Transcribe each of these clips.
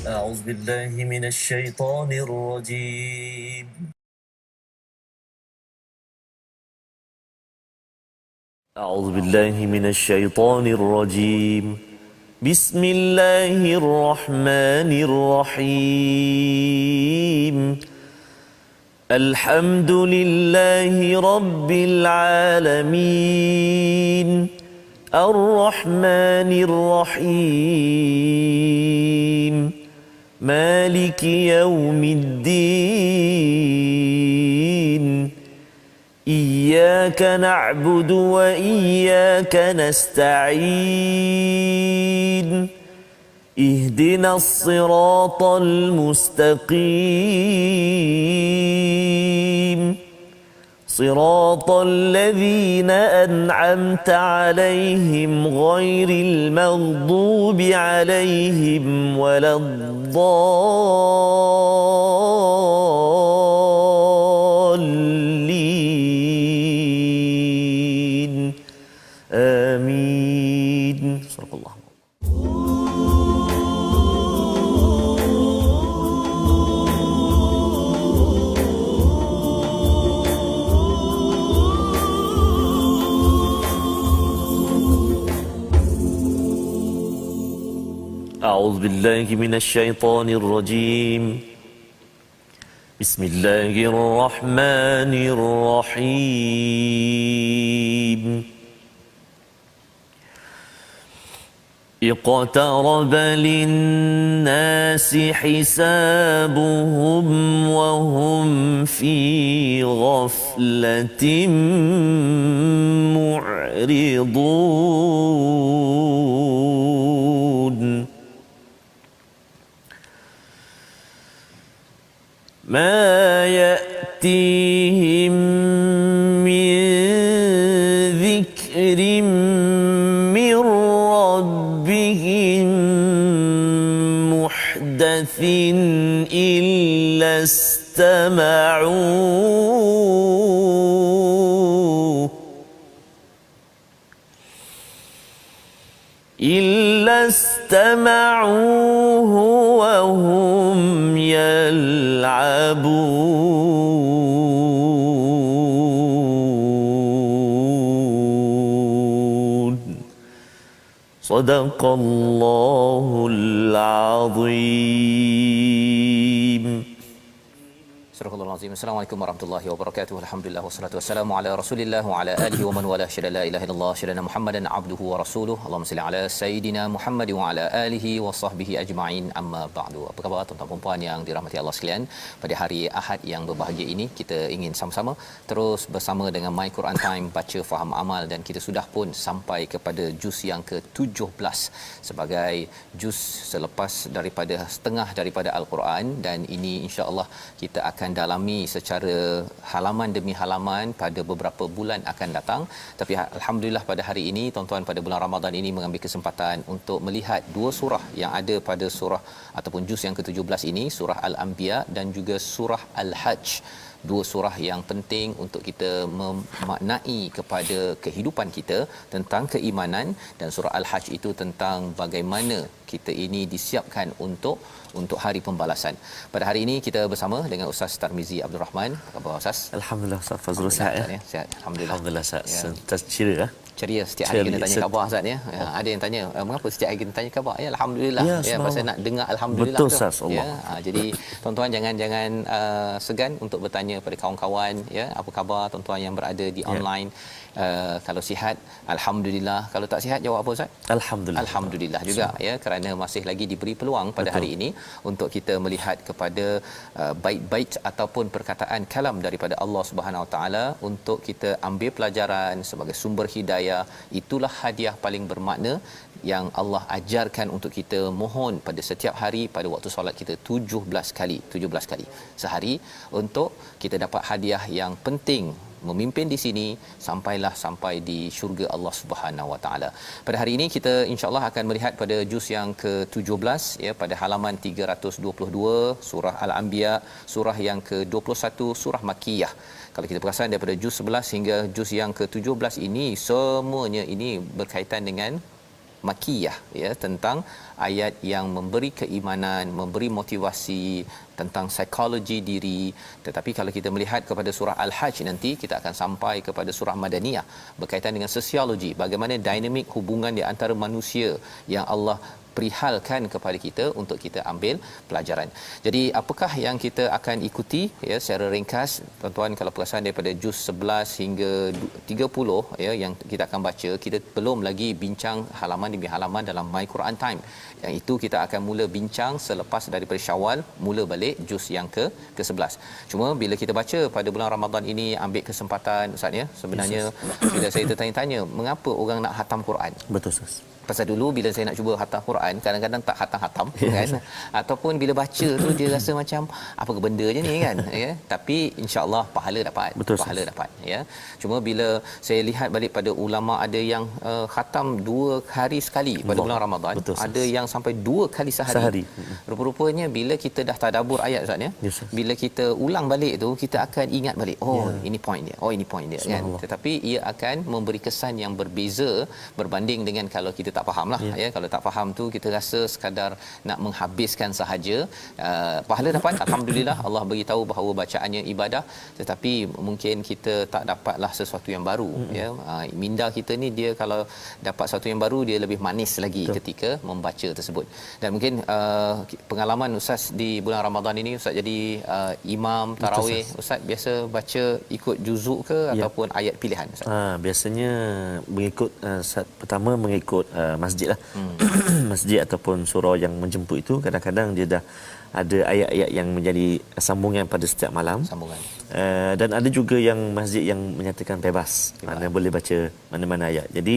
أعوذ بالله من الشيطان الرجيم أعوذ بالله من الشيطان الرجيم بسم الله الرحمن الرحيم الحمد لله رب العالمين الرحمن الرحيم مالك يوم الدين إياك نعبد وإياك نستعين اهدنا الصراط المستقيم صراط الذين أنعمت عليهم غير المغضوب عليهم ولا الضالين آمين صدق الله. أعوذ بالله من الشيطان الرجيم بسم الله الرحمن الرحيم اقترب للناس حسابهم وهم في غفلة معرضون ما يأتيهم من ذكر من ربهم محدث إلا استمعوه وهم يلعبون صدق الله العظيم. Astagfirullahalazim. Assalamualaikum warahmatullahi wabarakatuh. Alhamdulillah wassalatu wassalamu ala Rasulillah wa ala alihi wa man wala syada la ilaha illallah syadana Muhammadan abduhu wa rasuluhu. Allahumma salli ala sayidina Muhammad wa ala alihi wa sahbihi ajma'in. Amma ba'du. Apa khabar tuan-tuan dan puan yang dirahmati Allah sekalian? Pada hari Ahad yang berbahagia ini kita ingin sama-sama terus bersama dengan My Quran Time baca faham amal, dan kita sudah pun sampai kepada juz yang ke-17 sebagai juz selepas daripada setengah daripada Al-Quran, dan ini insya-Allah kita akan dalami secara halaman demi halaman pada beberapa bulan akan datang. Tapi alhamdulillah pada hari ini tuan-tuan pada bulan Ramadan ini mengambil kesempatan untuk melihat dua surah yang ada pada surah ataupun juz yang ke-17 ini, surah Al-Anbiya dan juga surah Al-Hajj. Dua surah yang penting untuk kita memaknai kepada kehidupan kita tentang keimanan, dan surah Al-Hajj itu tentang bagaimana kita ini disiapkan untuk hari pembalasan. Pada hari ini kita bersama dengan Ustaz Tarmizi Abdul Rahman. Apa khabar Ustaz? Alhamdulillah Ustaz Fazrul sihat ya? Sihat. Alhamdulillah. Alhamdulillah Ustaz. Ceria. Ceria setiap hari kena tanya khabar Ustaz ya. Ada yang tanya mengapa setiap hari kena tanya khabar? Ya alhamdulillah. Ya pasal nak dengar alhamdulillah. Betul Ustaz. Ya. Jadi tuan-tuan jangan segan untuk bertanya pada kawan-kawan ya, apa khabar tuan-tuan yang berada di online. Kalau sihat alhamdulillah, kalau tak sihat jawab apa Ustaz? Alhamdulillah juga ya, kerana masih lagi diberi peluang pada hari ini untuk kita melihat kepada bait-bait ataupun perkataan kalam daripada Allah Subhanahu Wa Taala untuk kita ambil pelajaran sebagai sumber hidayah. Itulah hadiah paling bermakna yang Allah ajarkan untuk kita mohon pada setiap hari pada waktu solat kita 17 kali sehari, untuk kita dapat hadiah yang penting memimpin di sini sampai di syurga Allah Subhanahu Wa Taala. Pada hari ini kita insya-Allah akan melihat pada juz yang ke-17 ya, pada halaman 322 surah Al-Anbiya, surah yang ke-21 surah Makkiyah. Kalau kita perasan daripada juz 11 hingga juz yang ke-17 ini semuanya ini berkaitan dengan makiyah, ya, tentang ayat yang memberi keimanan, memberi motivasi tentang psikologi diri. Tetapi kalau kita melihat kepada surah Al-Hajj nanti, kita akan sampai kepada surah Madaniyah berkaitan dengan sosiologi, bagaimana dinamik hubungan di antara manusia yang Allah perihalkan kepada kita untuk kita ambil pelajaran. Jadi apakah yang kita akan ikuti, ya, secara ringkas tuan-tuan, kalau perasan daripada juz 11 hingga 30, ya, yang kita akan baca, kita belum lagi bincang halaman demi halaman dalam My Quran Time. Yang itu kita akan mula bincang selepas daripada Syawal, mula balik juz yang ke-11. Cuma bila kita baca pada bulan Ramadan ini, ambil kesempatan Ustaz, ya, sebenarnya bila saya tertanya-tanya mengapa orang nak khatam Quran. Betul, Ustaz. Pasal dulu bila saya nak cuba khatam Quran, kadang-kadang tak khatam-khatam, kan, ataupun bila baca tu dia rasa macam apa ke benda je ni, kan, ya, tapi insya-Allah pahala dapat. Betul, pahala dapat, ya. Cuma bila saya lihat balik pada ulama, ada yang khatam 2 hari sekali pada bulan Ramadan. Betul, ada yang sampai 2 kali sehari. Rupa-rupanya bila kita dah tadabbur ayat, Ustaz, ya, yes, bila kita ulang balik tu, kita akan ingat balik, ini point dia, ini point dia, kan. Tetapi ia akan memberi kesan yang berbeza berbanding dengan kalau kita tak faham lah, ya. Kalau tak faham tu kita rasa sekadar nak menghabiskan sahaja. Pahala dapat, alhamdulillah, Allah beritahu bahawa bacaannya ibadah, tetapi mungkin kita tak dapatlah sesuatu yang baru, ya. Minda kita ni, dia kalau dapat sesuatu yang baru, dia lebih manis lagi ketika membaca tersebut. Dan mungkin pengalaman Ustaz di bulan Ramadan ini, Ustaz jadi imam tarawih, Ustaz biasa baca ikut juzuk ke ataupun ayat pilihan, Ustaz? Biasanya mengikut pertama mengikut masjid lah. Masjid ataupun surau yang menjemput itu, kadang-kadang dia dah ada ayat-ayat yang menjadi sambungan pada setiap malam. Sambungan. Dan ada juga yang masjid yang menyatakan bebas. Mana boleh baca mana-mana ayat. Jadi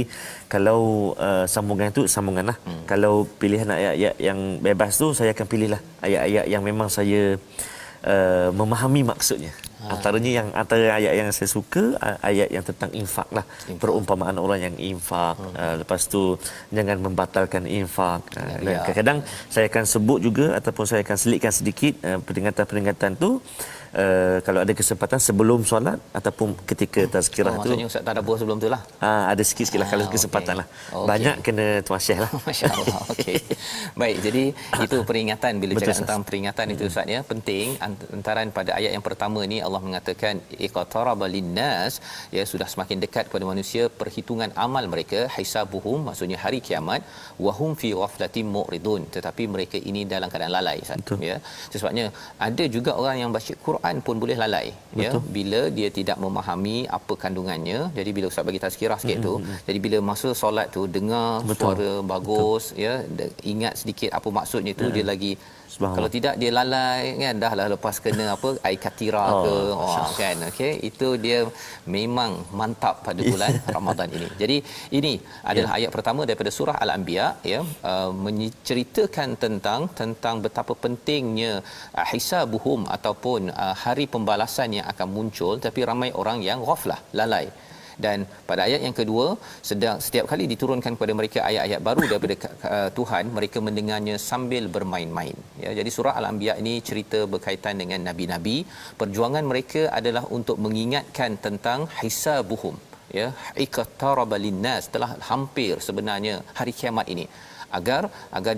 kalau sambungan itu sambungan lah. Kalau pilihan ayat-ayat yang bebas tu, saya akan pilihlah ayat-ayat yang memang saya memahami maksudnya. Antara ayat yang saya suka, ayat yang tentang infak lah. Perumpamaan orang yang infak, lepas tu jangan membatalkan infak. Dan kadang-kadang saya akan sebut juga ataupun saya akan selitkan sedikit peringatan-peringatan tu, kalau ada kesempatan sebelum solat ataupun ketika tazkirah tu. Maksudnya Ustaz tadabbur sebelum tu lah. Ada sikit-sikit lah kalau kesempatan lah. Banyak kena Tuan Syekh lah. Masya-Allah. Okey. Baik, jadi itu peringatan. Bila cakap tentang peringatan itu, Ustaz, ya, penting antaran pada ayat yang pertama ni Allah mengatakan iqtaraba linnas, ya, sudah semakin dekat kepada manusia perhitungan amal mereka, hisabuhum, maksudnya hari kiamat, wahum fi ghaflatin mu'ridun, tetapi mereka ini dalam keadaan lalai, Ustaz, ya. Sebabnya ada juga orang yang baca Quran pun boleh lalai, ya, bila dia tidak memahami apa kandungannya. Jadi bila Ustaz bagi tazkirah sikit tu, jadi bila masa solat tu dengar suara bagus, ya, ingat sedikit apa maksudnya tu, dia lagi, kalau tidak dia lalai, kan, dah lah lepas kena apa air katira ke, kan, okey, itu dia memang mantap pada bulan Ramadan ini. Jadi ini adalah ayat pertama daripada surah Al-Anbiya, ya, menceritakan tentang betapa pentingnya hisabuhum ataupun hari pembalasan yang akan muncul, tapi ramai orang yang ghaflah, lalai. Dan pada ayat yang kedua, setiap kali diturunkan kepada mereka ayat-ayat baru daripada Tuhan, mereka mendengarnya sambil bermain-main, ya. Jadi surah Al-Anbiya ini cerita berkaitan dengan nabi-nabi. Perjuangan mereka adalah untuk mengingatkan tentang hisabuhum, ya, iqtaraba linnas, telah hampir sebenarnya hari kiamat ini, agar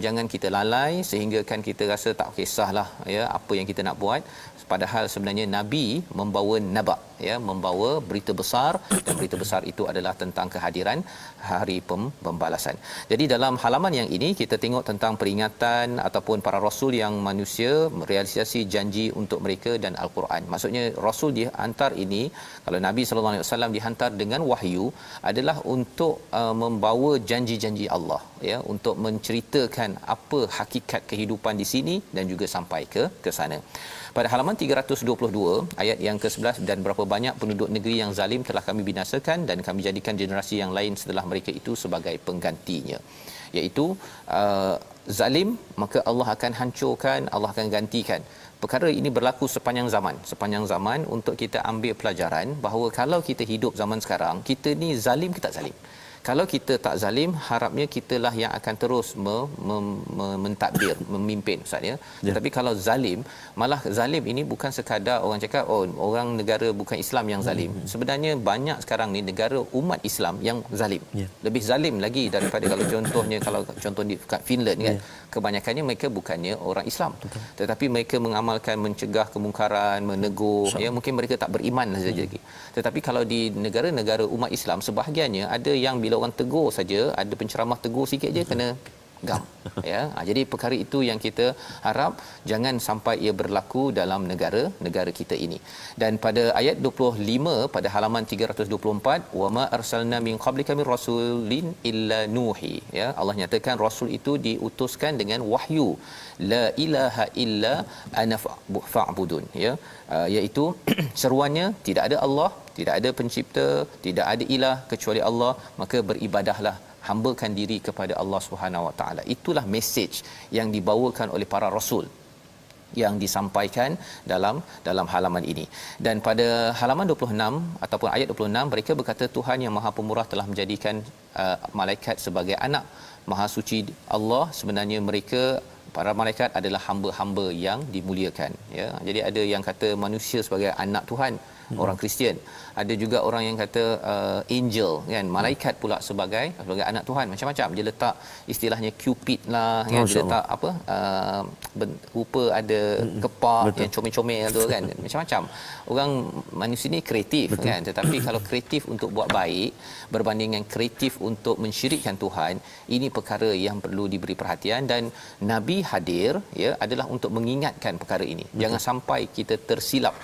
jangan kita lalai sehingga kan kita rasa tak kisahlah, ya, apa yang kita nak buat. Padahal sebenarnya Nabi membawa naba, ya, membawa berita besar, dan berita besar itu adalah tentang kehadiran hari pembalasan. Jadi dalam halaman yang ini kita tengok tentang peringatan ataupun para rasul yang manusia realisasi janji untuk mereka dan Al-Quran. Maksudnya rasul dihantar ini, kalau Nabi sallallahu alaihi wasallam dihantar dengan wahyu, adalah untuk membawa janji-janji Allah, ya, untuk menceritakan apa hakikat kehidupan di sini dan juga sampai ke sana. Pada halaman 322 ayat yang ke-11, dan berapa banyak penduduk negeri yang zalim telah kami binasakan dan kami jadikan generasi yang lain setelah mereka itu sebagai penggantinya. Iaitu zalim, maka Allah akan hancurkan, Allah akan gantikan. Perkara ini berlaku sepanjang zaman untuk kita ambil pelajaran bahawa kalau kita hidup zaman sekarang, kita ni zalim ke tak zalim? Kalau kita tak zalim, harapnya kitalah yang akan terus mentadbir, memimpin ustaz ya. Tetapi kalau zalim, malah zalim ini bukan sekadar orang cakap oh orang negara bukan Islam yang zalim. Sebenarnya banyak sekarang ni negara umat Islam yang zalim. Lebih zalim lagi daripada kalau contoh di Finland kan. Kebanyakannya mereka bukannya orang Islam. Tetapi mereka mengamalkan mencegah kemungkaran, menegur ya, mungkin mereka tak beriman saja lagi. Tetapi kalau di negara-negara umat Islam sebahagiannya ada yang bila orang tegur saja, ada penceramah tegur sikit je kena gam ya. Jadi perkara itu yang kita harap jangan sampai ia berlaku dalam negara kita ini. Dan pada ayat 25 pada halaman 324, wama arsalna min qablika min rasulin illa nuhi ya, Allah nyatakan rasul itu diutuskan dengan wahyu, la ilaha illa ana fa'budun ya, iaitu seruannya tidak ada Allah, tidak ada pencipta, tidak ada ilah kecuali Allah, maka beribadahlah, hambakan diri kepada Allah Subhanahu Wa Taala. Itulah mesej yang dibawakan oleh para rasul yang disampaikan dalam halaman ini. Dan pada halaman 26 ataupun ayat 26, mereka berkata Tuhan yang Maha Pemurah telah menjadikan malaikat sebagai anak. Maha suci Allah, sebenarnya mereka para malaikat adalah hamba-hamba yang dimuliakan ya. Jadi ada yang kata manusia sebagai anak Tuhan, orang Kristian. Ada juga orang yang kata angel kan, malaikat pula sebagai anak Tuhan. Macam-macam dia letak istilahnya Cupid lah kan, dia letak apa rupa ada kepak yang comel-comel tu kan. Macam-macam. Orang manusia ni kreatif kan, tetapi kalau kreatif untuk buat baik berbanding dengan kreatif untuk mensyirikkan Tuhan, ini perkara yang perlu diberi perhatian. Dan Nabi hadir ya adalah untuk mengingatkan perkara ini. Jangan sampai kita tersilap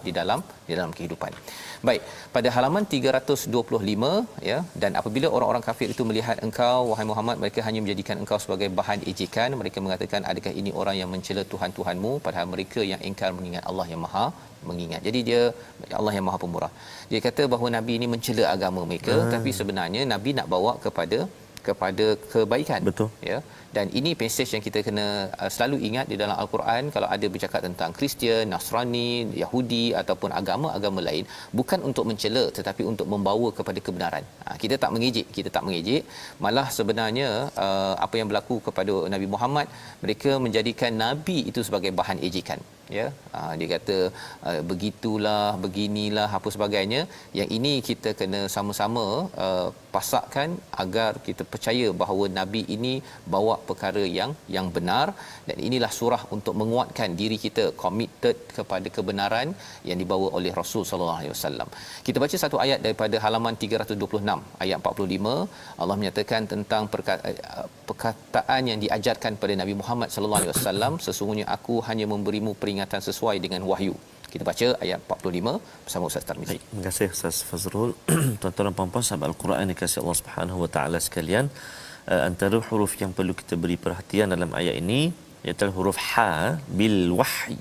di dalam kehidupan. Baik, pada halaman 325 ya, dan apabila orang-orang kafir itu melihat engkau wahai Muhammad, mereka hanya menjadikan engkau sebagai bahan ejekan. Mereka mengatakan adakah ini orang yang mencela Tuhan-Tuhanmu, padahal mereka yang ingkar mengingat Allah yang Maha mengingat. Jadi dia Allah yang Maha Pemurah. Dia kata bahawa Nabi ini mencela agama mereka, tapi sebenarnya Nabi nak bawa kepada kebaikan. Betul. Ya. Dan ini passage yang kita kena selalu ingat di dalam Al-Quran. Kalau ada bercakap tentang Kristian, Nasrani, Yahudi ataupun agama-agama lain, bukan untuk mencela tetapi untuk membawa kepada kebenaran. Kita tak mengejek, malah sebenarnya apa yang berlaku kepada Nabi Muhammad, mereka menjadikan Nabi itu sebagai bahan ejekan ya. Dia kata begitulah, beginilah, apa sebagainya. Yang ini kita kena sama-sama pasakkan agar kita percaya bahawa Nabi ini bawa perkara yang benar, dan inilah surah untuk menguatkan diri kita committed kepada kebenaran yang dibawa oleh Rasul sallallahu alaihi wasallam. Kita baca satu ayat daripada halaman 326 ayat 45. Allah menyatakan tentang perkataan yang diajarkan pada Nabi Muhammad sallallahu alaihi wasallam, sesungguhnya aku hanya memberimu peringatan sesuai dengan wahyu. Kita baca ayat 45 bersama Ustaz Tarmizi. Terima kasih Ustaz Fazrul. Tuan-tuan dan puan-puan sahabat Al-Quran dikasihi Allah Subhanahu Wa Taala sekalian, antara huruf yang perlu kita beri perhatian dalam ayat ini iaitu huruf ha bil wahyi.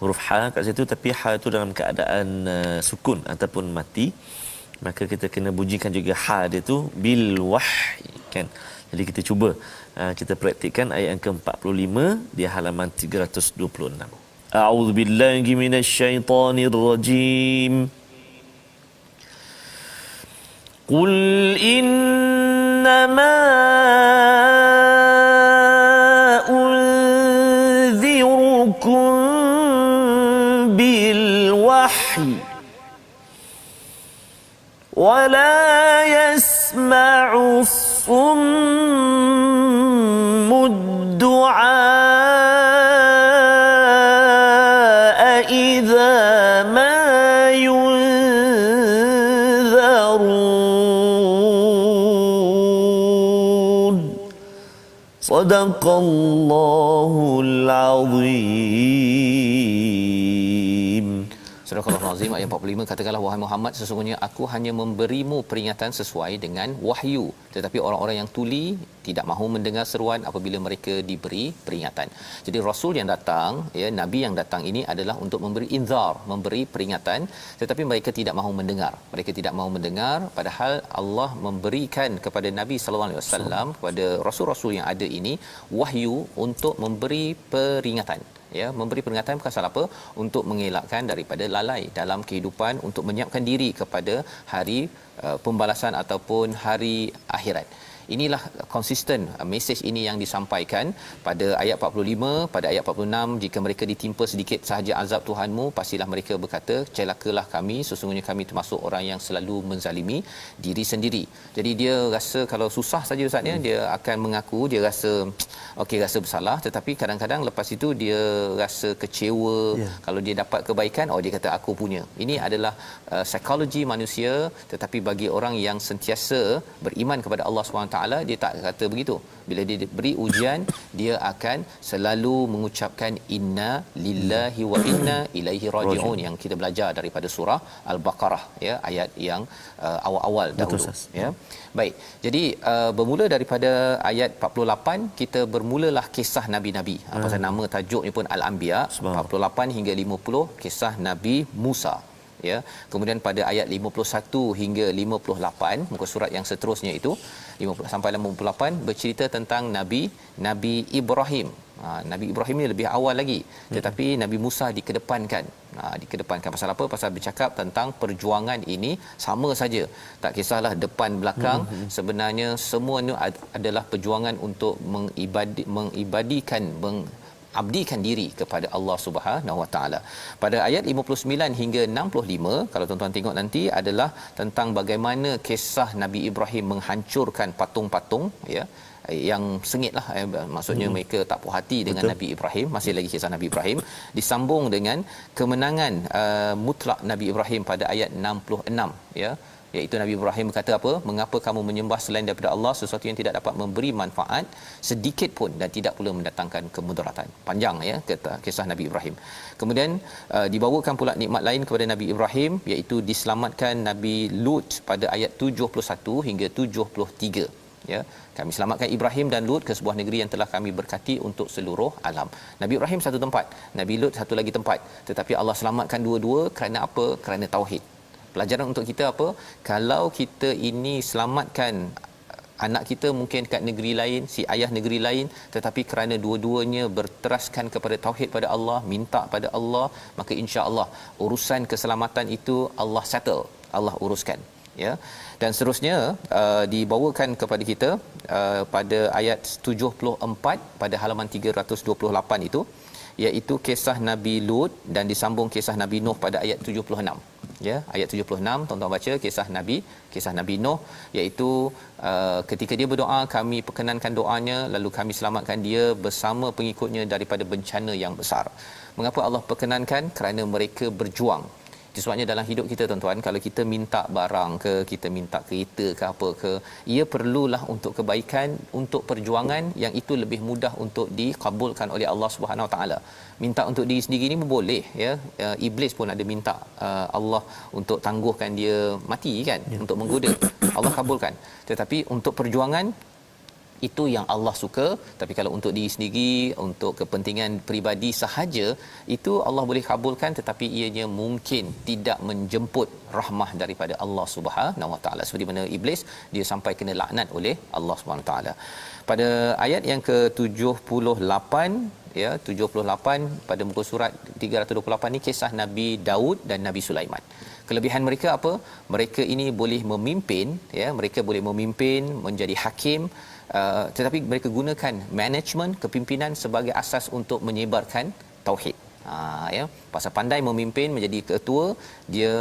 Huruf ha kat situ, tapi ha itu dalam keadaan sukun ataupun mati. Maka kita kena bunyikan juga ha dia tu bil wahyi kan. Jadi kita cuba kita praktikkan ayat yang ke-45 di halaman 326. A'udzu billahi minasyaitonir rajim. Qul innama unzirukum bil wahyi wa la yasma'u الصم الدعاء إذا ما ينذرون صدق الله العظيم. Surah Al-Azim ayat 45, katakanlah wahai Muhammad, sesungguhnya aku hanya memberimu peringatan sesuai dengan wahyu, tetapi orang-orang yang tuli tidak mahu mendengar seruan apabila mereka diberi peringatan. Jadi rasul yang datang ya, nabi yang datang ini adalah untuk memberi inzar, memberi peringatan, tetapi mereka tidak mahu mendengar. Mereka tidak mahu mendengar, padahal Allah memberikan kepada Nabi sallallahu alaihi wasallam, kepada rasul-rasul yang ada ini wahyu untuk memberi peringatan. ya, memberi peringatan pasal apa? Untuk mengelakkan daripada lalai dalam kehidupan, untuk menyiapkan diri kepada hari pembalasan ataupun hari akhirat. Inilah konsisten mesej ini yang disampaikan pada ayat 45, pada ayat 46, jika mereka ditimpa sedikit sahaja azab Tuhanmu, pastilah mereka berkata, celakalah kami, sesungguhnya kami termasuk orang yang selalu menzalimi diri sendiri. Jadi dia rasa kalau susah saja Ustaz, dia akan mengaku, dia rasa okey, rasa bersalah, tetapi kadang-kadang lepas itu dia rasa kecewa. Kalau dia dapat kebaikan, dia kata aku punya. Ini adalah psikologi manusia, tetapi bagi orang yang sentiasa beriman kepada Allah SWT, dia tak kata begitu. Bila dia beri ujian, dia akan selalu mengucapkan inna lillahi wa inna ilaihi raji'un yang kita belajar daripada surah Al-Baqarah, ya, ayat yang awal-awal dahulu. Ya. Baik. Jadi bermula daripada ayat 48, kita bermulalah kisah nabi-nabi. Pasal nama tajuknya pun Al-Anbiya, 48 hingga 50 kisah Nabi Musa. Ya, kemudian pada ayat 51 hingga 58 muka surat yang seterusnya itu 50 sampai 58 bercerita tentang Nabi Ibrahim. Nabi Ibrahim ni lebih awal lagi, tetapi Nabi Musa dikedepankan. Dikedepankan pasal apa? Pasal bercakap tentang perjuangan ini sama saja. Tak kisahlah depan belakang, sebenarnya semuanya adalah perjuangan untuk abdikan diri kepada Allah Subhanahu Wa Taala. Pada ayat 59 hingga 65, kalau tuan-tuan tengok nanti, adalah tentang bagaimana kisah Nabi Ibrahim menghancurkan patung-patung, ya, yang sengitlah, maksudnya mereka tak puas hati dengan Nabi Ibrahim. Masih lagi kisah Nabi Ibrahim disambung dengan kemenangan mutlak Nabi Ibrahim pada ayat 66, ya, iaitu Nabi Ibrahim berkata apa? Mengapa kamu menyembah selain daripada Allah sesuatu yang tidak dapat memberi manfaat sedikit pun dan tidak pula mendatangkan kemudaratan. Panjang, ya, kisah Nabi Ibrahim. Kemudian dibawakan pula nikmat lain kepada Nabi Ibrahim, iaitu diselamatkan Nabi Lut pada ayat 71 hingga 73. Ya, kami selamatkan Ibrahim dan Lut ke sebuah negeri yang telah kami berkati untuk seluruh alam. Nabi Ibrahim satu tempat, Nabi Lut satu lagi tempat, tetapi Allah selamatkan dua-dua kerana apa? Kerana tauhid. Pelajaran untuk kita apa? Kalau kita ini selamatkan anak kita mungkin kat negeri lain, si ayah negeri lain, tetapi kerana dua-duanya berteraskan kepada tauhid pada Allah, minta pada Allah, maka insya-Allah urusan keselamatan itu Allah settle, Allah uruskan, ya. Dan seterusnya dibawakan kepada kita pada ayat 74 pada halaman 328 itu, iaitu kisah Nabi Lut dan disambung kisah Nabi Nuh pada ayat 76. Ya, ayat 76 tuan-tuan baca kisah Nabi Nuh, iaitu ketika dia berdoa, kami perkenankan doanya lalu kami selamatkan dia bersama pengikutnya daripada bencana yang besar. Mengapa Allah perkenankan? Kerana mereka berjuang. Itu sebabnya dalam hidup kita tuan-tuan, kalau kita minta barang ke, kita minta kereta ke apa ke, ia perlulah untuk kebaikan, untuk perjuangan yang itu lebih mudah untuk dikabulkan oleh Allah Subhanahu Wa Taala. Minta untuk diri sendiri ni pun boleh, ya. Iblis pun ada minta Allah untuk tangguhkan dia mati, kan, untuk menggoda. Allah kabulkan. Tetapi untuk perjuangan itu yang Allah suka. Tapi kalau untuk diri sendiri, untuk kepentingan peribadi sahaja, itu Allah boleh kabulkan, tetapi ianya mungkin tidak menjemput rahmah daripada Allah Subhanahu Wa Taala, seperti mana iblis dia sampai kena laknat oleh Allah Subhanahu Wa Taala. Pada ayat yang ke-78, ya, 78 pada muka surat 328 ni kisah Nabi Daud dan Nabi Sulaiman. Kelebihan mereka apa? Mereka ini boleh memimpin, ya, mereka boleh memimpin, menjadi hakim, tetapi mereka gunakan management, kepimpinan sebagai asas untuk menyebarkan tauhid. Ya, pasal pandai memimpin, menjadi ketua, dia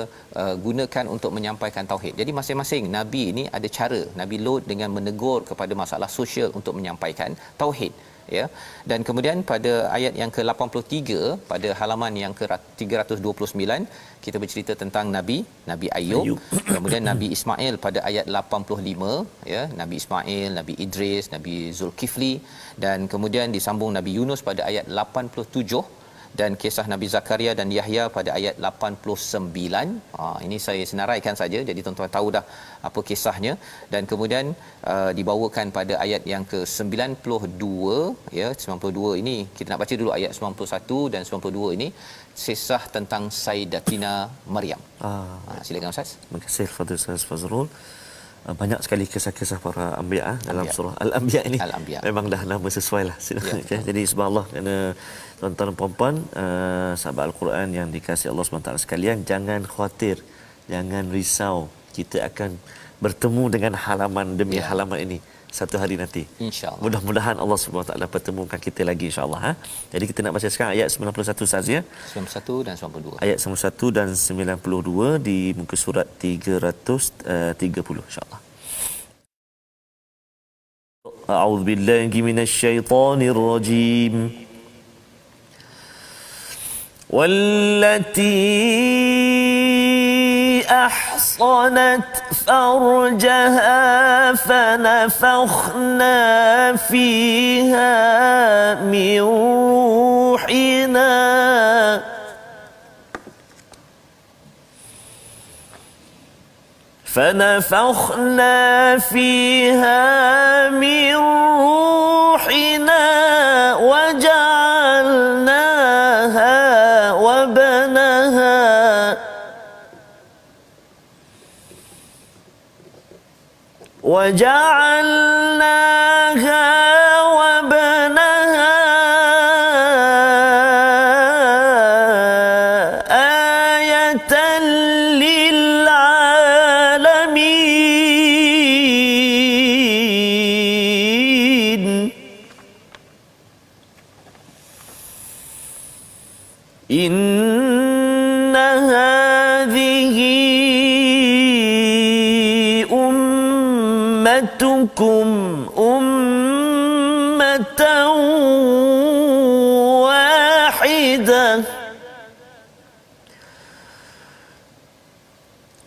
gunakan untuk menyampaikan tauhid. Jadi masing-masing nabi ini ada cara. Nabi Lut dengan menegur kepada masalah sosial untuk menyampaikan tauhid, ya. Dan kemudian pada ayat yang ke-83 pada halaman yang ke-329 kita bercerita tentang Nabi Ayub. Kemudian Nabi Ismail pada ayat 85, ya, Nabi Ismail, Nabi Idris, Nabi Zulkifli, dan kemudian disambung Nabi Yunus pada ayat 87, dan kisah Nabi Zakaria dan Yahya pada ayat 89. Ini saya senaraikan saja, jadi tuan-tuan tahu dah apa kisahnya. Dan kemudian dibawakan pada ayat yang ke-92, ya, 92 ini kita nak baca dulu ayat 91 dan 92 ini kisah tentang Sayyidatina Maryam. Silakan Ustaz. Terima kasih kepada Ustaz Fazrul. banyak sekali kisah-kisah para anbiya dalam Anbiya. surah Al-Anbiya ini. Al-Anbiya. Memang dah nama sesuai lah. Ya. Jadi subhanallah, kerana tuan-tuan dan puan-puan, sahabat Al-Quran yang dikasihi Allah SWT sekalian, jangan khawatir, jangan risau. Kita akan bertemu dengan halaman demi halaman ini satu hari nanti. InsyaAllah. Mudah-mudahan Allah SWT pertemukan kita lagi insya-Allah. Jadi kita nak baca sekarang ayat 91 saja. 91 dan 92. Ayat 91 dan 92 di muka surat 330 insya-Allah. A'udzu billahi minasyaitonir rajim. Wallati ahsanat farjaha fanafakhna fiha min ruhina فنفخنا فيها من روحنا وجعلناها وبنها آية للعالمين إن هذه أمتكم أمة واحدة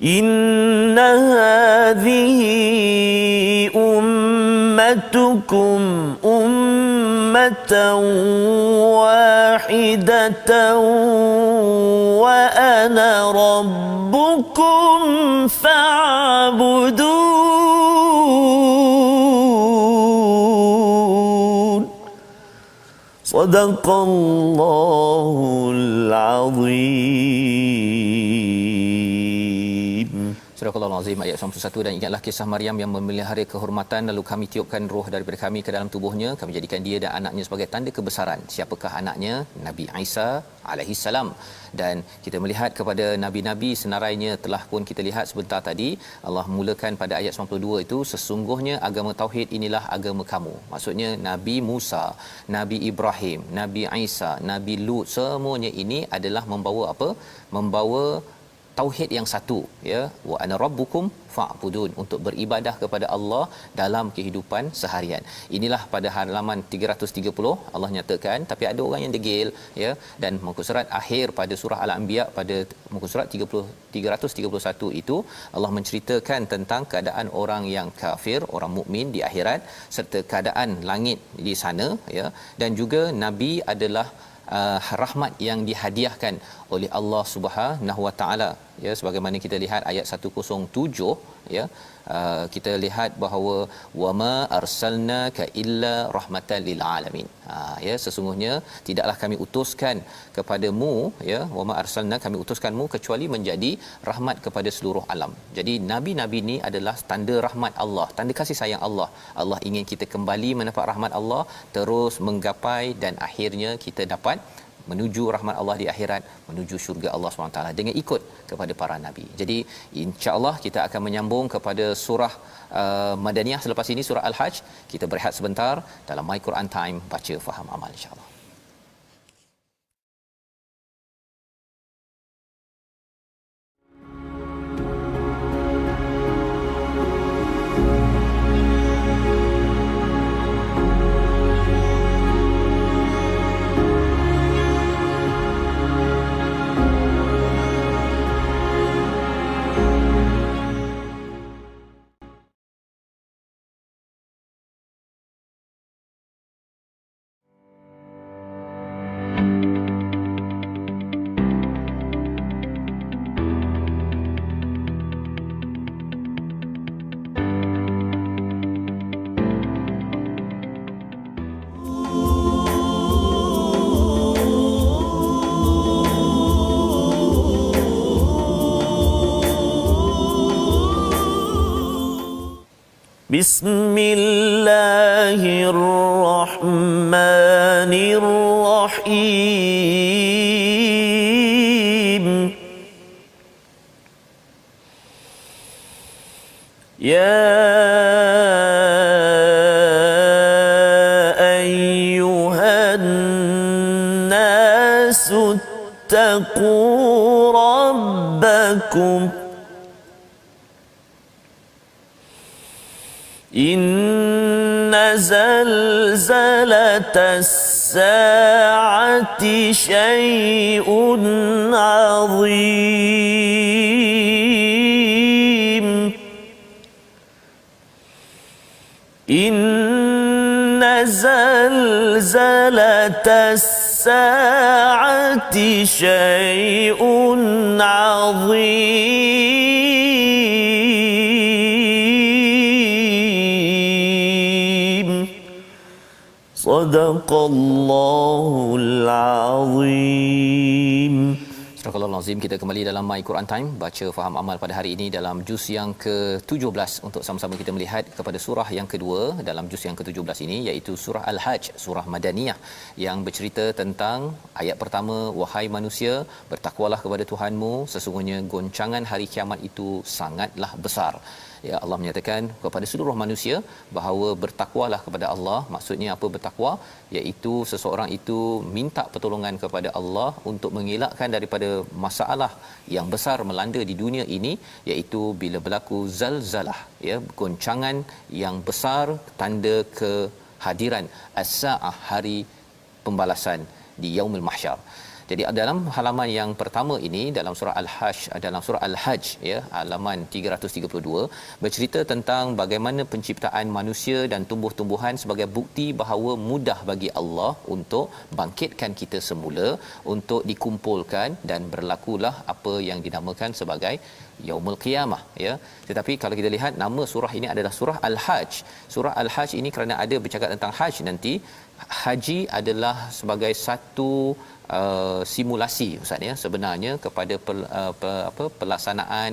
إن هذه أمتكم أمة واحدة وأنا ربكم فاعبدون صدق الله العظيم. Surah Al-Azim ayat 91. Dan ingatlah kisah Maryam yang memelihara kehormatan, lalu kami tiupkan roh daripada kami ke dalam tubuhnya, kami jadikan dia dan anaknya sebagai tanda kebesaran. Siapakah anaknya? Nabi Isa alaihi salam. Dan kita melihat kepada nabi-nabi senarainya telah pun kita lihat sebentar tadi. Allah mulakan pada ayat 92 itu, sesungguhnya agama tauhid inilah agama kamu. Maksudnya Nabi Musa, Nabi Ibrahim, Nabi Isa, Nabi Lut, semuanya ini adalah membawa apa? Membawa tauhid yang satu, ya, wa ana rabbukum fa'budun, untuk beribadah kepada Allah dalam kehidupan seharian. Inilah pada halaman 330 Allah nyatakan, tapi ada orang yang degil, ya, dan muka surat akhir pada surah Al-Anbiya pada muka surat 331 itu Allah menceritakan tentang keadaan orang yang kafir, orang mukmin di akhirat, serta keadaan langit di sana, ya, dan juga nabi adalah rahmat yang dihadiahkan oleh Allah Subhanahu Wa Taala, ya, sebagaimana kita lihat ayat 107, ya, kita lihat bahawa wama arsalnaka illa rahmatan lil alamin. Ya, sesungguhnya tidaklah kami utuskan kepadamu, ya, wama arsalna, kami utuskanmu kecuali menjadi rahmat kepada seluruh alam. Jadi nabi-nabi ini adalah tanda rahmat Allah, tanda kasih sayang Allah. Allah ingin kita kembali mendapat rahmat Allah, terus menggapai dan akhirnya kita dapat menuju rahmat Allah di akhirat, menuju syurga Allah SWT dengan ikut kepada para nabi. Jadi insya-Allah kita akan menyambung kepada surah Madaniyah selepas ini, surah Al-Hajj. Kita berehat sebentar dalam My Quran Time, baca faham amal insya-Allah. Bismillahirrahmanirrahim. Ya ayyuhan nasu ittaqu rabbakum inna zalzalatas sa'ati syai'un 'azim. Inna zalzalatas sa'ati syai'un 'azim. Sadaqallahul azim. Surah Al-Azim, kita kembali dalam My Quran Time, baca faham amal pada hari ini dalam juz yang ke-17 untuk sama-sama kita melihat kepada surah yang kedua dalam juz yang ke-17 ini, iaitu surah Al-Hajj, surah Madaniyah yang bercerita tentang ayat pertama, wahai manusia, bertakwalah kepada Tuhanmu, sesungguhnya goncangan hari kiamat itu sangatlah besar. Ya, Allah menyatakan kepada seluruh manusia bahawa bertakwalah kepada Allah. Maksudnya apa bertakwa? Iaitu seseorang itu minta pertolongan kepada Allah untuk mengelakkan daripada masalah yang besar melanda di dunia ini, iaitu bila berlaku zalzalah, ya, goncangan yang besar, tanda kehadiran as-saah, hari pembalasan di yaumul mahsyar. Jadi dalam halaman yang pertama ini dalam surah Al-Hajj, ya, halaman 332, bercerita tentang bagaimana penciptaan manusia dan tumbuh-tumbuhan sebagai bukti bahawa mudah bagi Allah untuk bangkitkan kita semula, untuk dikumpulkan, dan berlakulah apa yang dinamakan sebagai Yaumul Qiyamah, ya. Tetapi kalau kita lihat nama surah ini adalah surah Al-Hajj. Surah Al-Hajj ini kerana ada bercakap tentang haji nanti. Haji adalah sebagai satu simulasi, ustaz, ya, sebenarnya kepada pelaksanaan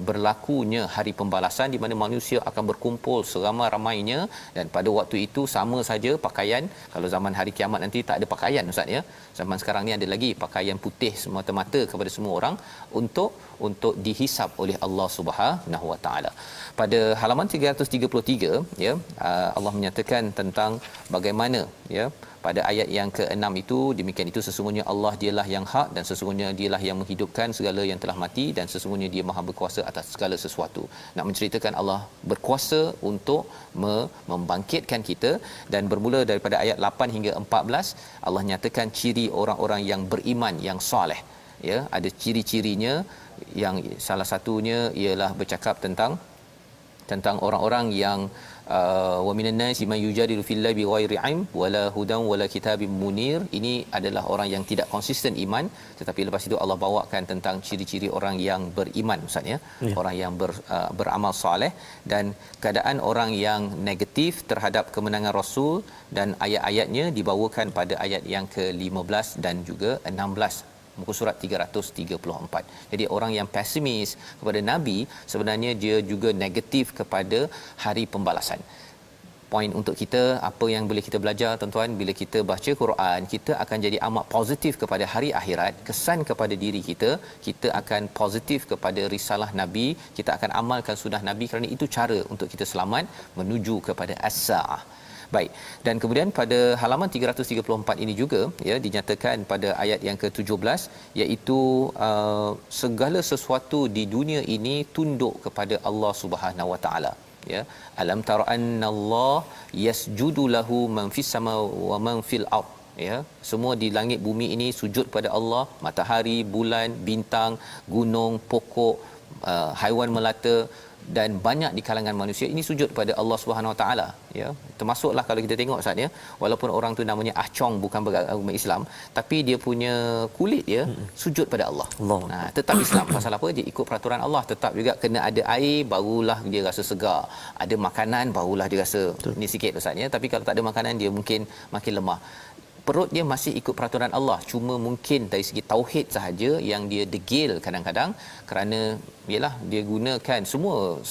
berlakunya hari pembalasan, di mana manusia akan berkumpul seramai-ramainya, dan pada waktu itu sama saja pakaian. Kalau zaman hari kiamat nanti tak ada pakaian, ustaz, ya. Zaman sekarang ni ada lagi pakaian putih semata-mata kepada semua orang untuk dihisap oleh Allah Subhanahu Wa Taala. Pada halaman 333, ya, Allah menyatakan tentang bagaimana, ya, pada ayat yang ke-6 itu, demikian itu sesungguhnya Allah dialah yang hak, dan sesungguhnya dialah yang menghidupkan segala yang telah mati, dan sesungguhnya dia maha berkuasa atas segala sesuatu. Nak menceritakan Allah berkuasa untuk membangkitkan kita, dan bermula daripada ayat 8 hingga 14 Allah nyatakan ciri orang-orang yang beriman, yang soleh, ya. Ada ciri-cirinya, yang salah satunya ialah bercakap tentang orang-orang yang wa minan nasi may yujadilu fillahi bighairi ilm wala hudan wala kitabim munir. Ini adalah orang yang tidak konsisten iman, tetapi lepas itu Allah bawakan tentang ciri-ciri orang yang beriman, ustaz, ya. Orang yang beramal soleh, dan keadaan orang yang negatif terhadap kemenangan Rasul, dan ayat-ayatnya dibawakan pada ayat yang ke-15 dan juga 16, muka surat 334. Jadi orang yang pesimis kepada Nabi, sebenarnya dia juga negatif kepada hari pembalasan. Poin untuk kita, apa yang boleh kita belajar, tuan-tuan, bila kita baca Quran, kita akan jadi amat positif kepada hari akhirat, kesan kepada diri kita, kita akan positif kepada risalah Nabi, kita akan amalkan sunnah Nabi, kerana itu cara untuk kita selamat menuju kepada as-saah. Baik, dan kemudian pada halaman 334 ini juga, ya, dinyatakan pada ayat yang ke-17, iaitu segala sesuatu di dunia ini tunduk kepada Allah Subhanahu Wa Taala, ya. Alam tara annallah yasjudu lahu man fis sama wa man fil ard, ya. Semua di langit bumi ini sujud pada Allah, matahari, bulan, bintang, gunung, pokok, haiwan melata, dan banyak di kalangan manusia ini sujud pada Allah Subhanahu Wa Taala, ya. Termasuklah kalau kita tengok, saat, ya, walaupun orang tu namanya Ahcong, bukan beragama Islam, tapi dia punya kulit dia sujud pada Allah. Tetap Islam. Pasal apa? Dia ikut peraturan Allah. Tetap juga kena ada air, barulah dia rasa segar. Ada makanan, barulah dia rasa ni sikit, ustaz, ya. Tapi kalau tak ada makanan, dia mungkin makin lemah. perut dia masih ikut peraturan Allah, cuma mungkin dari segi tauhid sahaja yang dia degil kadang-kadang kerana yalah dia gunakan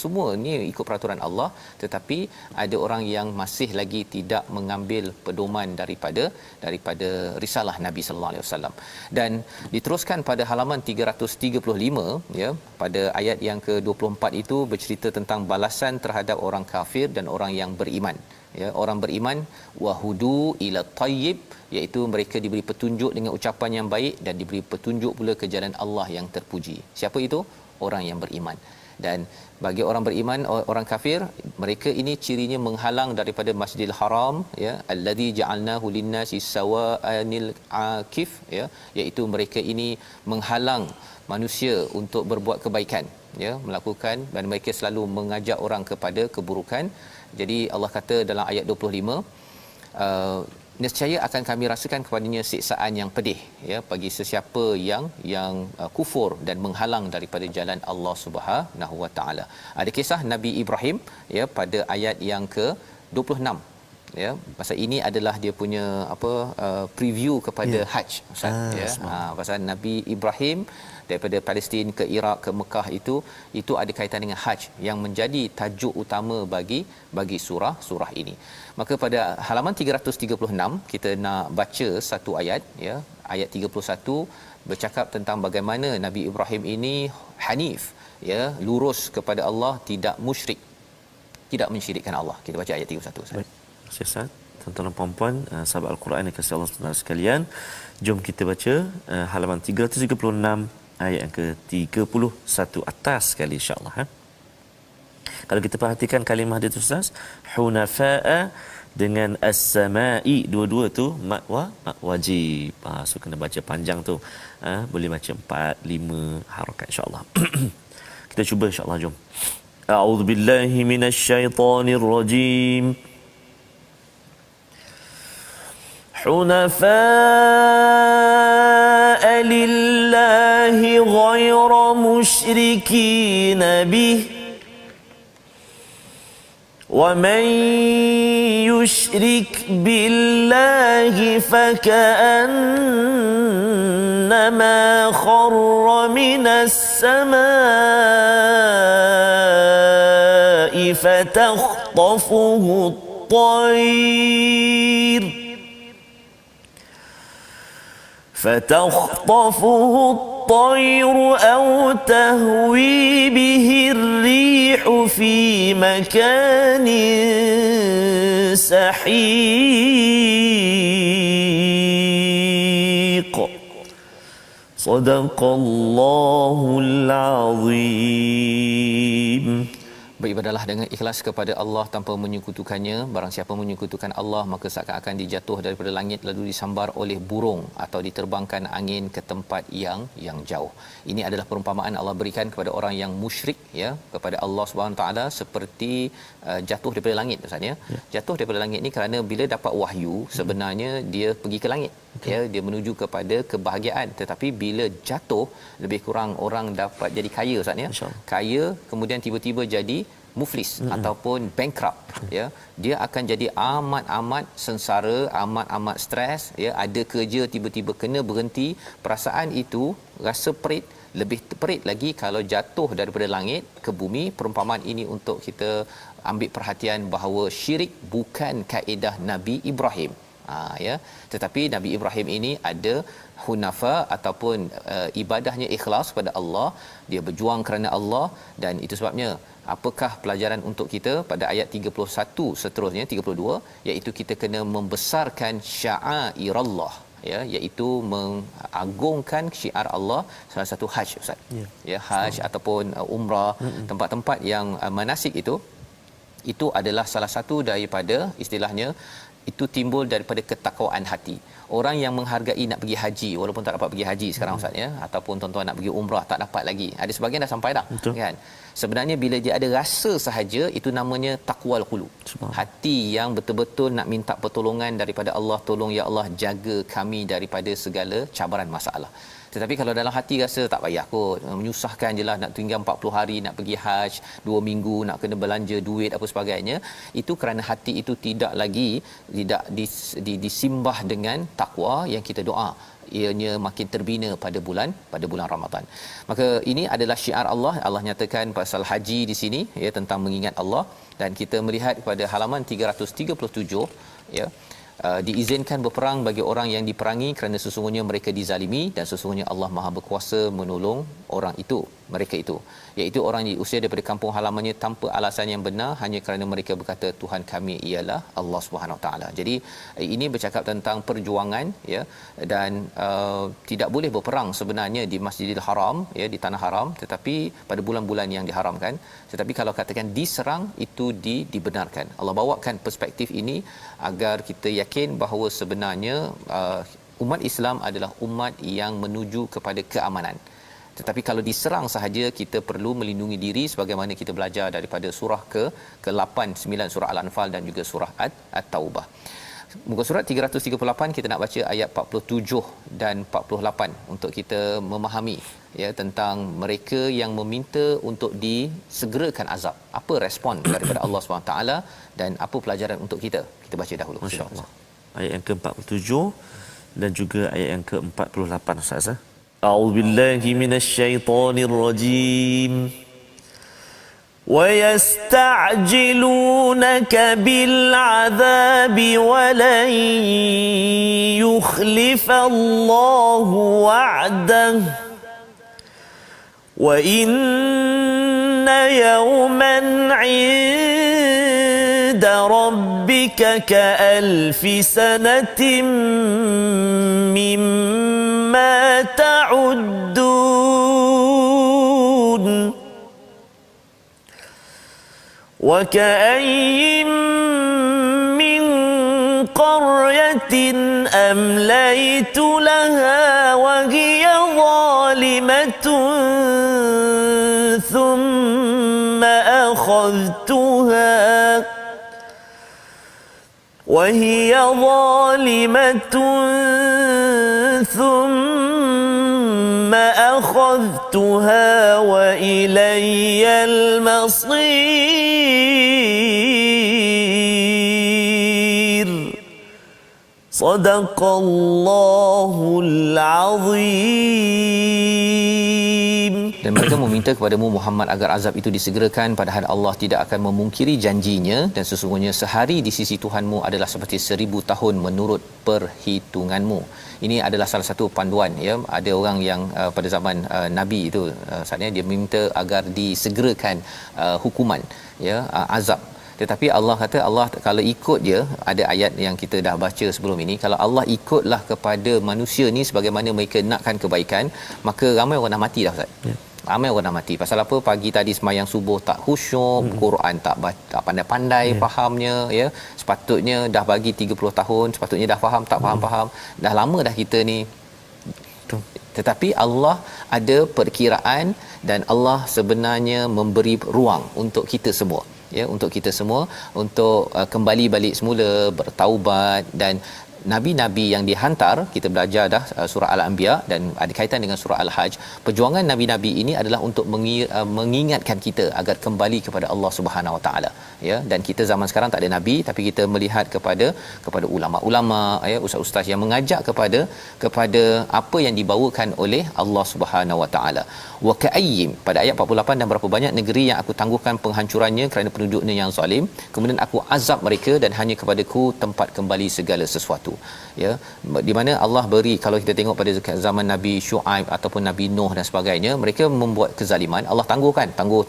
semua ni ikut peraturan Allah, tetapi ada orang yang masih lagi tidak mengambil pedoman daripada risalah Nabi sallallahu alaihi wasallam. Dan diteruskan pada halaman 335 ya, pada ayat yang ke-24 itu bercerita tentang balasan terhadap orang kafir dan orang yang beriman. Ya, orang beriman wahudu ila tayyib, iaitu mereka diberi petunjuk dengan ucapan yang baik dan diberi petunjuk pula ke jalan Allah yang terpuji. Siapa itu? Orang yang beriman. Dan bagi orang beriman, orang kafir, mereka ini cirinya menghalang daripada Masjidil Haram ya, allazi ja'alnahu lin-nasi sawa'anil akif ya, iaitu mereka ini menghalang manusia untuk berbuat kebaikan ya, melakukan, dan mereka selalu mengajak orang kepada keburukan. Jadi Allah kata dalam ayat 25, nescaya akan kami rasakan kepadanya siksaan yang pedih ya bagi sesiapa yang kufur dan menghalang daripada jalan Allah Subhanahu Wa Taala. Ada kisah Nabi Ibrahim ya pada ayat yang ke-26 ya. Pasal ini adalah dia punya preview kepada Hajj Ustaz ya. Pasal Nabi Ibrahim daripada Palestin ke Iraq ke Mekah itu ada kaitan dengan Hajj yang menjadi tajuk utama bagi surah ini. Maka pada halaman 336 kita nak baca satu ayat ya, ayat 31 bercakap tentang bagaimana Nabi Ibrahim ini hanif ya, lurus kepada Allah, tidak musyrik, tidak mensyirikkan Allah. Kita baca ayat 31 Ustaz. Baik. Ustaz, tuan-tuan dan puan-puan, sahabat Al-Quran yang kasih Allah Subhanahu sekalian, jom kita baca halaman 336 ayat yang ke-31 atas sekali insya-Allah. Kalau kita perhatikan kalimah dia tu Ustaz, hunafa'a dengan as-sama'i, dua-dua tu mat wajib. So kena baca panjang tu. Boleh baca 4 5 harakat insya-Allah. Kita cuba insya-Allah, jom. A'udzubillahi minasyaitonir rajim. حنفاء لله غير مشركين به ومن يشرك بالله فكأنما خر من السماء فتخطفه الطير أو تهوي به الريح في مكان سحيق صدق الله العظيم. Beribadahlah dengan ikhlas kepada Allah tanpa menyekutukannya. Barang siapa menyekutukan Allah, maka seakan-akan dijatuh daripada langit lalu disambar oleh burung atau diterbangkan angin ke tempat yang jauh. Ini adalah perumpamaan Allah berikan kepada orang yang musyrik ya kepada Allah Subhanahu taala, seperti jatuh daripada langit Ustaz ya. Jatuh daripada langit ni kerana bila dapat wahyu sebenarnya dia pergi ke langit. Ya, dia menuju kepada kebahagiaan, tetapi bila jatuh lebih kurang orang dapat jadi kaya Ustaz ya. Kaya kemudian tiba-tiba jadi muflis ataupun bankrupt ya. Dia akan jadi amat sengsara, amat stres ya. Ada kerja tiba-tiba kena berhenti, perasaan itu rasa perit. Lebih perit lagi kalau jatuh daripada langit ke bumi. Perumpamaan ini untuk kita ambil perhatian bahawa syirik bukan kaedah Nabi Ibrahim. Ya, tetapi Nabi Ibrahim ini ada hunafa ataupun ibadahnya ikhlas pada Allah, dia berjuang kerana Allah. Dan itu sebabnya apakah pelajaran untuk kita pada ayat 31 seterusnya 32, iaitu kita kena membesarkan sya'airallah ya, iaitu mengagungkan syiar Allah. Salah satu Hajj Ustaz ya, Hajj ataupun umrah, tempat-tempat yang manasik itu adalah salah satu daripada istilahnya itu timbul daripada ketakwaan hati. Orang yang menghargai nak pergi haji walaupun tak dapat pergi haji sekarang Ustaz ya, ataupun tuan-tuan nak pergi umrah tak dapat lagi. Ada sebahagian dah sampai dah. Betul. Kan. Sebenarnya bila dia ada rasa sahaja, itu namanya taqwal qulub. Hati yang betul-betul nak minta pertolongan daripada Allah, tolong ya Allah jaga kami daripada segala cabaran masalah. Tetapi kalau dalam hati rasa tak payah kot, menyusahkan je lah, nak tinggal 40 hari, nak pergi haj 2 minggu, nak kena belanja duit apa sebagainya, itu kerana hati itu tidak lagi disimbah dengan takwa yang kita doa, ianya makin terbina pada bulan Ramadan. Maka ini adalah syiar Allah. Allah nyatakan pasal haji di sini, ya, tentang mengingat Allah, dan kita melihat pada halaman 337, ya, diizinkan berperang bagi orang yang diperangi kerana sesungguhnya mereka dizalimi dan sesungguhnya Allah Maha berkuasa menolong orang itu, mereka itu, iaitu orang diusir daripada kampung halamannya tanpa alasan yang benar hanya kerana mereka berkata Tuhan kami ialah Allah Subhanahu taala. Jadi ini bercakap tentang perjuangan, ya, dan tidak boleh berperang sebenarnya di Masjidil Haram, ya, di tanah haram, tetapi pada bulan-bulan yang diharamkan. Tetapi kalau katakan diserang, itu dibenarkan. Allah bawakan perspektif ini agar kita yakin bahawa sebenarnya umat Islam adalah umat yang menuju kepada keamanan. Tetapi kalau diserang sahaja, kita perlu melindungi diri sebagaimana kita belajar daripada surah ke-8, 9 surah Al-Anfal dan juga surah At-Taubah. Muka surat 338 kita nak baca ayat 47 dan 48 untuk kita memahami, ya, tentang mereka yang meminta untuk disegerakan azab. Apa respon daripada Allah SWT dan apa pelajaran untuk kita? Kita baca dahulu. Masya-Allah. Ayat yang ke-47 dan juga ayat yang ke-48, Ustaz. A'udzubillahi minasyaitonirrajim. وَيَسْتَعْجِلُونَكَ بِالْعَذَابِ وَلَنْ يُخْلِفَ اللَّهُ وَعْدَهُ وَإِنَّ يَوْمًا عِندَ رَبِّكَ كَأَلْفِ سَنَةٍ مِّمَّا تَعُدُّونَ وَكَأَيٍّ مِّن قَرْيَةٍ أَمْلَيْتُ لَهَا وَهِيَ ظَالِمَةٌ ثُمَّ أَخَذْتُهَا وَإِلَيَّ الْمَصِيرُ. صدق الله العظيم. Dan mereka meminta kepadamu Muhammad agar azab itu disegerakan, padahal Allah tidak akan memungkiri janjinya, dan sesungguhnya sehari di sisi Tuhanmu adalah seperti 1000 tahun menurut perhitunganmu. Ini adalah salah satu panduan, ya. Ada orang yang pada zaman Nabi itu saatnya dia minta agar disegerakan hukuman, ya, azab. Tetapi Allah kata, Allah kalau ikut je, ada ayat yang kita dah baca sebelum ini, kalau Allah ikutlah kepada manusia ni sebagaimana mereka nakkan kebaikan, maka ramai orang dah mati dah, Ustaz. Ya. Ramai orang dah mati. Pasal apa? Pagi tadi sembahyang subuh tak khusyuk, Quran tak pandai-pandai fahamnya, ya. Sepatutnya dah bagi 30 tahun, sepatutnya dah faham, tak faham-faham. Dah lama dah kita ni. Tetapi Allah ada perkiraan dan Allah sebenarnya memberi ruang untuk kita semua, ya, untuk kita semua untuk kembali balik semula, bertaubat. Dan nabi-nabi yang dihantar, kita belajar dah surah Al-Anbiya dan ada kaitan dengan surah Al-Hajj. Perjuangan nabi-nabi ini adalah untuk mengingatkan kita agar kembali kepada Allah Subhanahu Wa Taala, ya. Dan kita zaman sekarang tak ada nabi, tapi kita melihat kepada ulama-ulama, ya, ustaz-ustaz yang mengajak kepada apa yang dibawakan oleh Allah Subhanahu Wa Taala. Wa ka'ayyim, pada ayat 48, dan berapa banyak negeri yang aku tangguhkan penghancurannya kerana penduduknya yang zalim, kemudian aku azab mereka dan hanya kepadaku tempat kembali segala sesuatu, ya. Di mana Allah beri, kalau kita tengok pada zaman Nabi Shu'aib ataupun Nabi Nuh dan sebagainya, mereka membuat kezaliman, Allah tangguhkan, tangguh,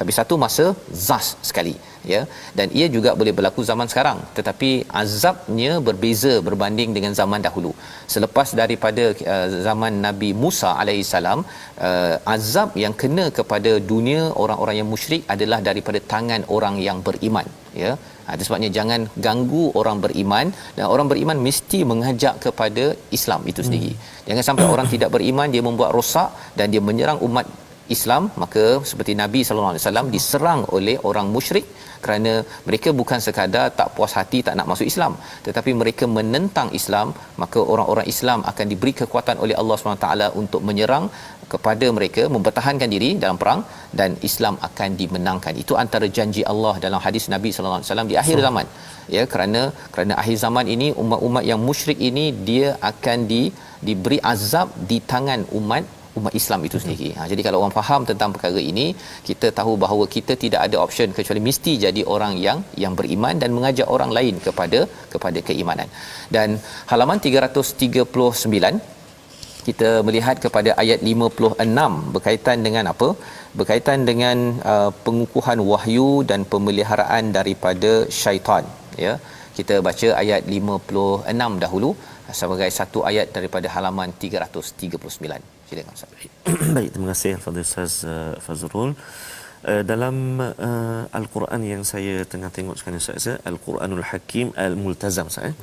tapi satu masa zas sekali, ya. Dan ia juga boleh berlaku zaman sekarang, tetapi azabnya berbeza berbanding dengan zaman dahulu. Selepas daripada zaman Nabi Musa alaihissalam, azab yang kena kepada dunia orang-orang yang musyrik adalah daripada tangan orang yang beriman, ya. Itu sebabnya jangan ganggu orang beriman, dan orang beriman mesti mengajak kepada Islam itu sendiri. Jangan sampai orang tidak beriman dia membuat rosak dan dia menyerang umat Islam, maka seperti Nabi sallallahu alaihi wasallam diserang oleh orang musyrik kerana mereka bukan sekadar tak puas hati tak nak masuk Islam, tetapi mereka menentang Islam. Maka orang-orang Islam akan diberi kekuatan oleh Allah SWT untuk menyerang kepada mereka, mempertahankan diri dalam perang, dan Islam akan dimenangkan. Itu antara janji Allah dalam hadis Nabi sallallahu alaihi wasallam di akhir zaman. Ya, kerana akhir zaman ini umat-umat yang musyrik ini dia akan diberi azab di tangan umat Islam itu sendiri. Jadi kalau orang faham tentang perkara ini, kita tahu bahawa kita tidak ada option kecuali mesti jadi orang yang beriman dan mengajak orang lain kepada keimanan. Dan halaman 339 kita melihat kepada ayat 56 berkaitan dengan apa? Berkaitan dengan pengukuhan wahyu dan pemeliharaan daripada syaitan, ya. Kita baca ayat 56 dahulu sebagai satu ayat daripada halaman 339. Silakan Ustaz. Baik, terima kasih Al-Fadhil Ustaz Fazrul. Dalam Al-Quran yang saya tengah tengok sekarang Ustaz, Al-Quranul Hakim Al-Multazam Ustaz.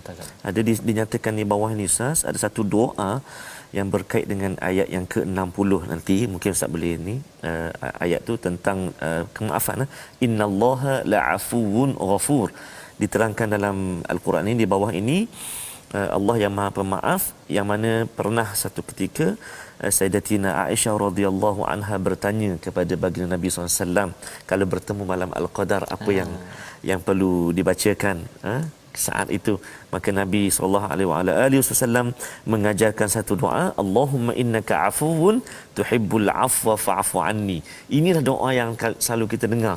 Ada dinyatakan di bawah ni Ustaz, ada satu doa yang berkait dengan ayat yang ke-60 nanti. Mungkin Ustaz boleh ni ayat tu tentang kemaafan. Innallaha la'afuwun ghafur. Diterangkan dalam Al-Quran ini, di bawah ini Allah yang Maha Pemaaf, yang mana pernah satu ketika Sayyidatina Aisyah radhiyallahu anha bertanya kepada baginda Nabi SAW kalau bertemu malam Al-Qadar apa yang perlu dibacakan saat itu. Maka Nabi SAW mengajarkan satu doa, Allahumma innaka afuwun tuhibbul afwa fa'fu anni. Inilah doa yang selalu kita dengar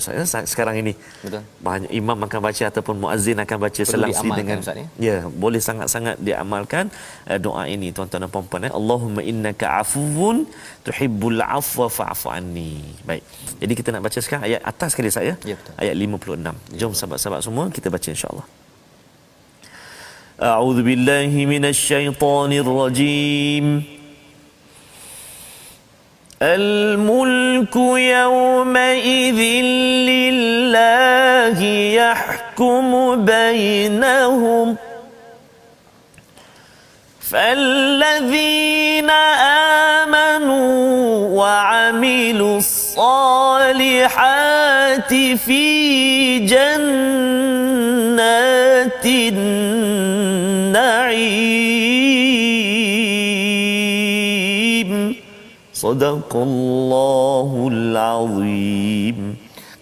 sekarang ini. Betul. Banyak imam akan baca ataupun muazzin akan baca selangsi dengan ya, boleh sangat-sangat diamalkan doa ini tuan-tuan dan puan-puan. Allahumma innaka afuwun tuhibbul afwa fa'fu anni. Baik. Jadi kita nak baca sekarang ayat atas sekali saya. Ya, ayat 56. Jom sahabat-sahabat semua kita baca insya-Allah. أعوذ بالله من الشيطان الرجيم الملك يومئذ لله يحكم بينهم فالذين آمنوا وعملوا الصالحات في جنات النعيم صدق الله العظيم.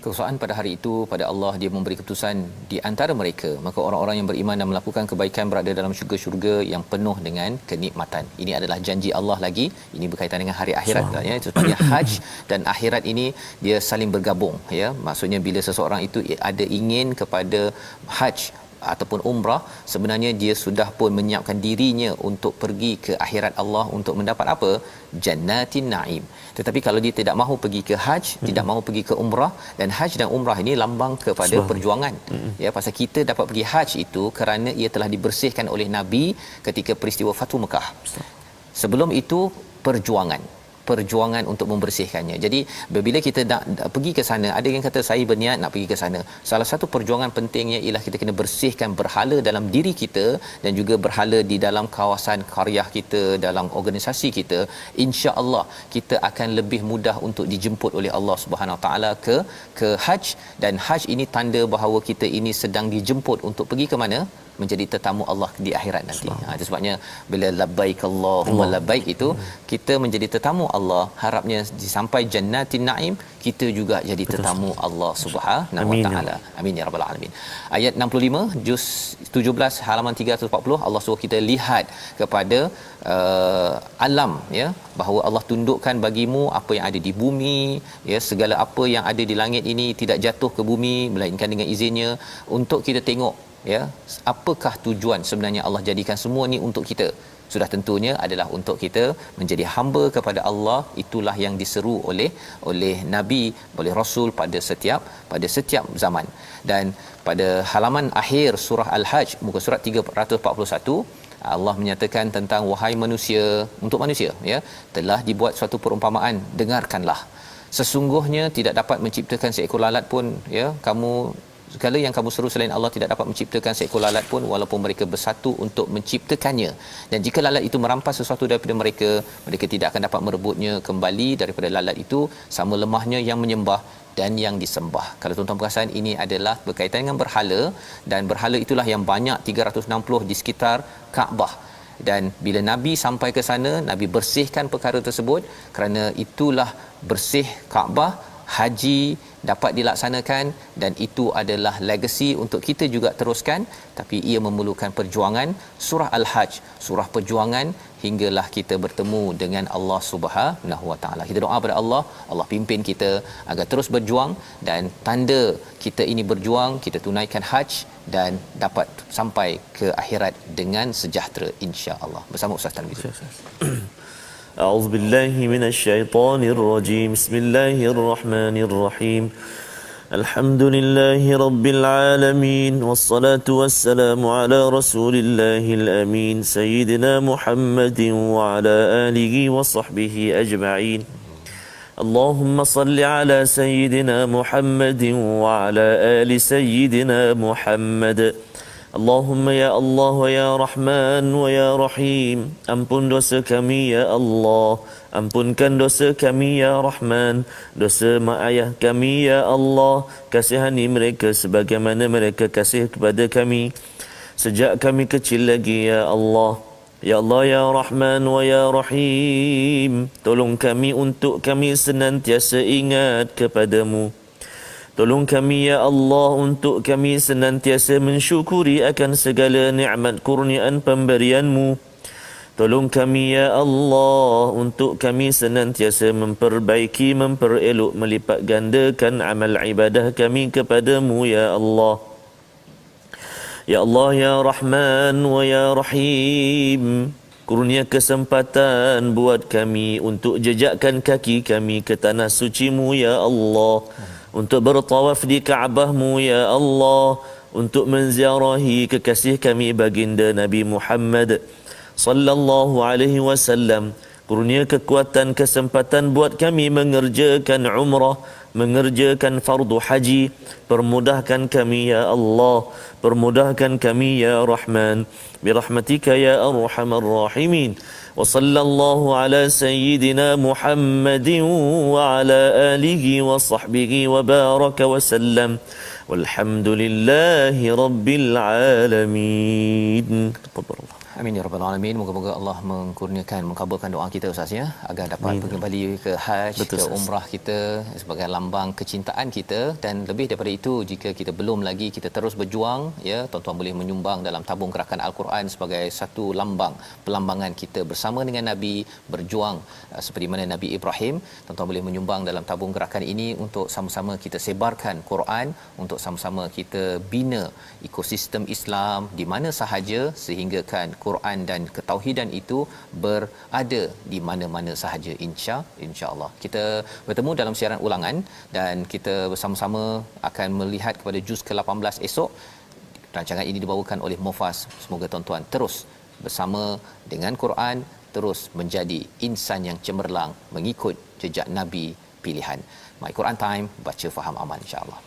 Keesaan pada hari itu, pada Allah dia memberi keputusan di antara mereka, maka orang-orang yang beriman dan melakukan kebaikan berada dalam syurga-syurga yang penuh dengan kenikmatan. Ini adalah janji Allah lagi, ini berkaitan dengan hari akhirat ya. Sebenarnya haji dan akhirat ini dia saling bergabung ya. Maksudnya bila seseorang itu ada ingin kepada haji ataupun umrah, sebenarnya dia sudah pun menyiapkan dirinya untuk pergi ke akhirat Allah untuk mendapat apa? Jannatin Naim. Tetapi kalau dia tidak mahu pergi ke haji, tidak mahu pergi ke umrah, dan haji dan umrah ini lambang kepada perjuangan. Ya, pasal kita dapat pergi haji itu kerana ia telah dibersihkan oleh Nabi ketika peristiwa Fathu Mekah. Sebelum itu perjuangan untuk membersihkannya. Jadi bila kita nak pergi ke sana, ada yang kata saya berniat nak pergi ke sana. Salah satu perjuangan pentingnya ialah kita kena bersihkan berhala dalam diri kita dan juga berhala di dalam kawasan qaryah kita, dalam organisasi kita. Insya-Allah kita akan lebih mudah untuk dijemput oleh Allah Subhanahu Wa Taala ke haji, dan haji ini tanda bahawa kita ini sedang dijemput untuk pergi ke mana? Menjadi tetamu Allah di akhirat nanti. Itu sebabnya bila labbaik Allahumma labbaik itu kita menjadi tetamu Allah, harapnya sampai jannatin naim kita juga jadi tetamu Allah Subhanahu Wa Taala. Amin ya rabbal alamin. Ayat 65 juz 17 halaman 340, Allah suruh kita lihat kepada alam ya, bahawa Allah tundukkan bagimu apa yang ada di bumi ya, segala apa yang ada di langit ini tidak jatuh ke bumi melainkan dengan izinnya, untuk kita tengok ya, apakah tujuan sebenarnya Allah jadikan semua ni untuk kita. Sudah tentunya adalah untuk kita menjadi hamba kepada Allah. Itulah yang diseru oleh Nabi, oleh Rasul pada setiap zaman. Dan pada halaman akhir surah Al-Hajj muka surat 341, Allah menyatakan tentang wahai manusia, untuk manusia ya, telah dibuat suatu perumpamaan, dengarkanlah. Sesungguhnya tidak dapat menciptakan seekor lalat pun ya, kamu segala yang kamu seru selain Allah tidak dapat menciptakan seekor lalat pun walaupun mereka bersatu untuk menciptakannya. Dan jika lalat itu merampas sesuatu daripada mereka, mereka tidak akan dapat merebutnya kembali daripada lalat itu, sama lemahnya yang menyembah dan yang disembah. Kalau tuan-tuan perasan, ini adalah berkaitan dengan berhala, dan berhala itulah yang banyak 360 di sekitar Kaabah. Dan bila Nabi sampai ke sana, Nabi bersihkan perkara tersebut, kerana itulah bersih Kaabah, haji dapat dilaksanakan, dan itu adalah legasi untuk kita juga teruskan, tapi ia memerlukan perjuangan. Surah Al-Hajj, surah perjuangan, hinggalah kita bertemu dengan Allah Subhanahu Wa Taala. Kita doa pada Allah, Allah pimpin kita agar terus berjuang, dan tanda kita ini berjuang, kita tunaikan haji dan dapat sampai ke akhirat dengan sejahtera, insya-Allah. Bersama Ustaz Tanwir. أعوذ بالله من الشيطان الرجيم بسم الله الرحمن الرحيم الحمد لله رب العالمين والصلاة والسلام على رسول الله الأمين سيدنا محمد وعلى آله وصحبه أجمعين اللهم صل على سيدنا محمد وعلى آل سيدنا محمد Allahumma ya Allah wa ya Rahman wa ya Rahim, ampun dosa kami ya Allah, ampunkan dosa kami ya Rahman, dosa mak ayah kami ya Allah, kasihani mereka sebagaimana mereka kasih kepada kami sejak kami kecil lagi ya Allah. Ya Allah ya Rahman wa ya Rahim, tolong kami untuk kami senantiasa ingat kepadamu. Tolong kami ya Allah untuk kami senantiasa mensyukuri akan segala nikmat kurniaan pemberian-Mu. Tolong kami ya Allah untuk kami senantiasa memperbaiki, memperelok, melipat gandakan amal ibadah kami kepadamu ya Allah. Ya Allah ya Rahman wa ya Rahim, kurnia kesempatan buat kami untuk jejakkan kaki kami ke tanah suci-Mu ya Allah, untuk bertawaf di Kaabah-Mu ya Allah, untuk menziarahi kekasih kami baginda Nabi Muhammad sallallahu alaihi wasallam. Kurnia kekuatan kesempatan buat kami mengerjakan umrah, mengerjakan fardu haji. Permudahkan kami ya Allah, permudahkan kami ya Rahman, birahmatika ya arhamar rahimin. Wa sallallahu ala sayyidina Muhammadin wa ala alihi wa sahbihi wa baraka wa sallam. Walhamdulillahi rabbil alamin. Taqabbalallah. Amin ya rabbal alamin. Moga-moga Allah mengkurniakan, mengabulkan doa kita Ustaz ya, agar dapat kembali ke haji, betul, ke umrah kita sebagai lambang kecintaan kita. Dan lebih daripada itu, jika kita belum lagi, kita terus berjuang ya. Tuan-tuan boleh menyumbang dalam tabung gerakan Al-Quran sebagai satu lambang pelambangan kita bersama dengan Nabi, berjuang seperti mana Nabi Ibrahim. Tuan-tuan boleh menyumbang dalam tabung gerakan ini untuk sama-sama kita sebarkan Quran, untuk sama-sama kita bina ekosistem Islam di mana sahaja, sehinggakan Quran dan ketauhidan itu berada di mana-mana sahaja, insya-Allah. Kita bertemu dalam siaran ulangan dan kita bersama-sama akan melihat kepada juz ke-18 esok. Rancangan ini dibawakan oleh Mufas. Semoga tuan-tuan terus bersama dengan Quran, terus menjadi insan yang cemerlang mengikut jejak Nabi pilihan. My Quran Time, baca faham amal, insya-Allah.